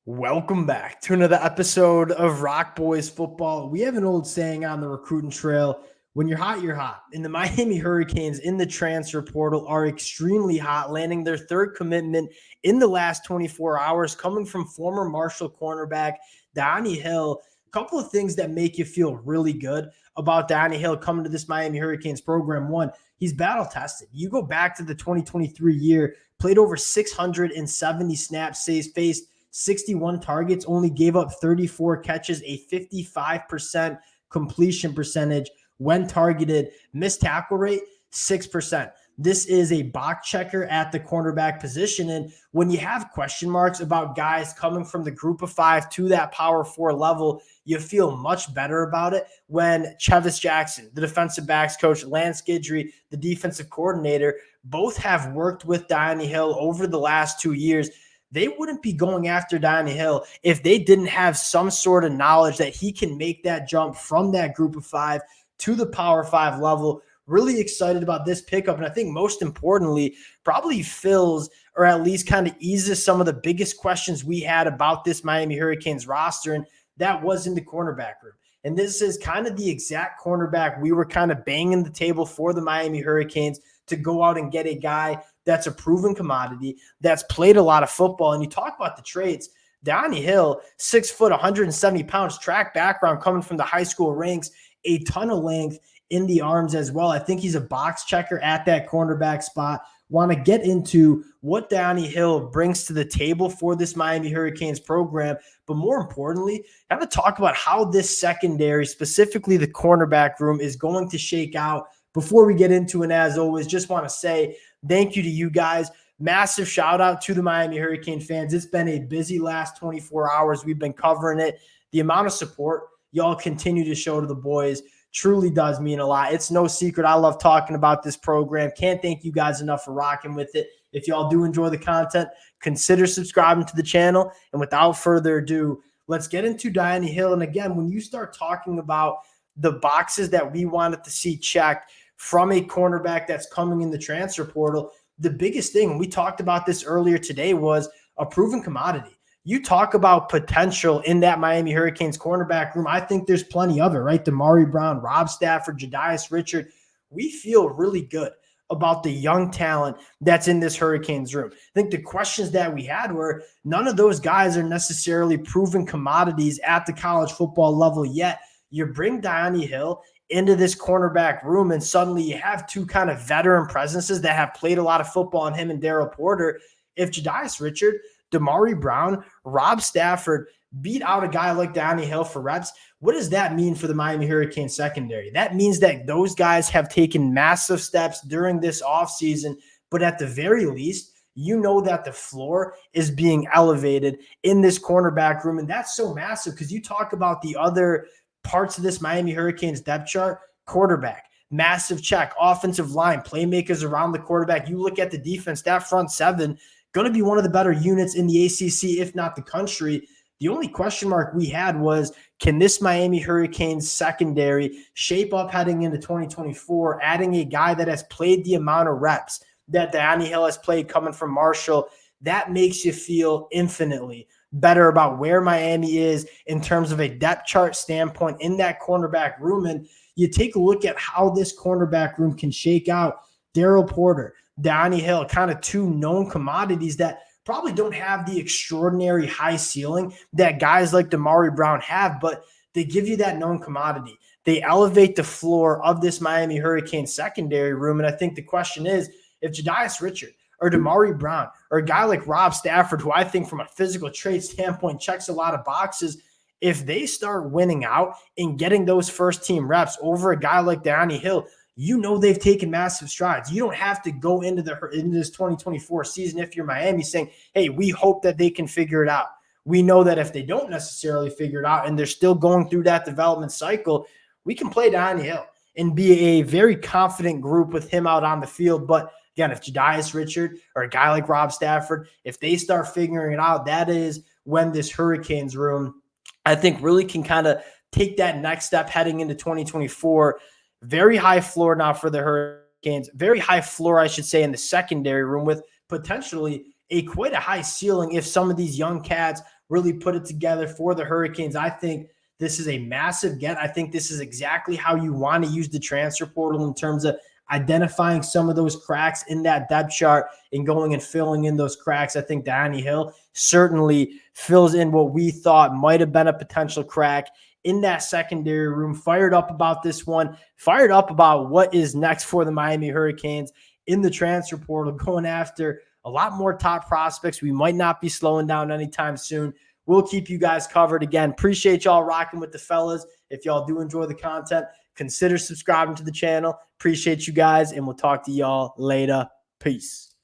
Welcome back to another episode of Rock Boys Football. We have an old saying on the recruiting trail: when you're hot, you're hot. And the Miami Hurricanes in the transfer portal are extremely hot, landing their third commitment in the last 24 hours, coming from former Marshall cornerback Dyoni Hill. A couple of things that make you feel really good about Dhyani Hill coming to this Miami Hurricanes program. One, he's battle tested. You go back to the 2023 year, played over 670 snaps, faced 61 targets, only gave up 34 catches, a 55% completion percentage when targeted, missed tackle rate, 6%. This is a box checker at the cornerback position. And when you have question marks about guys coming from the group of five to that power four level, you feel much better about it when Chevis Jackson, the defensive backs coach, Lance Guidry, the defensive coordinator, both have worked with Dhyani Hill over the last 2 years. They wouldn't be going after Dhyani Hill if they didn't have some sort of knowledge that he can make that jump from that group of five to the power five level. Really excited about this pickup. And I think most importantly, probably fills or at least kind of eases some of the biggest questions we had about this Miami Hurricanes roster. And that was in the cornerback room. And this is kind of the exact cornerback we were kind of banging the table for the Miami Hurricanes to go out and get a guy that's a proven commodity, that's played a lot of football. And you talk about the traits, Dhyani Hill, 6 foot, 170 pounds, track background coming from the high school ranks, a ton of length in the arms as well. I think he's a box checker at that cornerback spot. Want to get into what Dhyani Hill brings to the table for this Miami Hurricanes program, but more importantly, kind of talk about how this secondary, specifically the cornerback room, is going to shake out. Before we get into it, as always, just want to say thank you to you guys. Massive shout out to the Miami Hurricane fans. It's been a busy last 24 hours. We've been covering it. The amount of support y'all continue to show to the boys truly does mean a lot. It's no secret I love talking about this program. Can't thank you guys enough for rocking with it. If y'all do enjoy the content, consider subscribing to the channel. And without further ado, let's get into Dhyani Hill. And again, when you start talking about the boxes that we wanted to see checked from a cornerback that's coming in the transfer portal, the biggest thing, and we talked about this earlier today, was a proven commodity. You talk about potential in that Miami Hurricanes cornerback room. I think there's plenty of it, right? Damari Brown, Rob Stafford, Jadias Richard. We feel really good about the young talent that's in this Hurricanes room. I think the questions that we had were none of those guys are necessarily proven commodities at the college football level yet. You bring Dhyani Hill into this cornerback room, and suddenly you have two kind of veteran presences that have played a lot of football in him and Daryl Porter. If Jadias Richard, Damari Brown, Rob Stafford beat out a guy like Dhyani Hill for reps, what does that mean for the Miami Hurricane secondary? That means that those guys have taken massive steps during this offseason, but at the very least, you know that the floor is being elevated in this cornerback room, and that's so massive because you talk about the other parts of this Miami Hurricanes depth chart: quarterback, massive check, offensive line, playmakers around the quarterback. You look at the defense, that front seven, going to be one of the better units in the ACC, if not the country. The only question mark we had was, can this Miami Hurricanes secondary shape up heading into 2024, adding a guy that has played the amount of reps that Dhyani Hill has played coming from Marshall? That makes you feel infinitely better about where Miami is in terms of a depth chart standpoint in that cornerback room. And you take a look at how this cornerback room can shake out. Daryl Porter, Dhyani Hill, kind of two known commodities that probably don't have the extraordinary high ceiling that guys like Damari Brown have, but they give you that known commodity. They elevate the floor of this Miami Hurricane secondary room. And I think the question is, if Jadias Richard or Damari Brown or a guy like Rob Stafford, who I think from a physical trait standpoint checks a lot of boxes, if they start winning out and getting those first team reps over a guy like Dhyani Hill, you know they've taken massive strides. You don't have to go into this 2024 season if you're Miami saying, hey, we hope that they can figure it out. We know that if they don't necessarily figure it out and they're still going through that development cycle, we can play Dhyani Hill and be a very confident group with him out on the field. But again, if Jadias Richard or a guy like Rob Stafford, if they start figuring it out, that is when this Hurricanes room, I think, really can kind of take that next step heading into 2024. Very high floor now for the Hurricanes. Very high floor, I should say, in the secondary room, with potentially quite a high ceiling if some of these young cats really put it together for the Hurricanes. I think this is a massive get. I think this is exactly how you want to use the transfer portal in terms of identifying some of those cracks in that depth chart and going and filling in those cracks. I think Dhyani Hill certainly fills in what we thought might have been a potential crack in that secondary room. Fired up about this one, fired up about what is next for the Miami Hurricanes in the transfer portal, going after a lot more top prospects. We might not be slowing down anytime soon. We'll keep you guys covered. Again, appreciate y'all rocking with the fellas. If y'all do enjoy the content, consider subscribing to the channel. Appreciate you guys, and we'll talk to y'all later. Peace.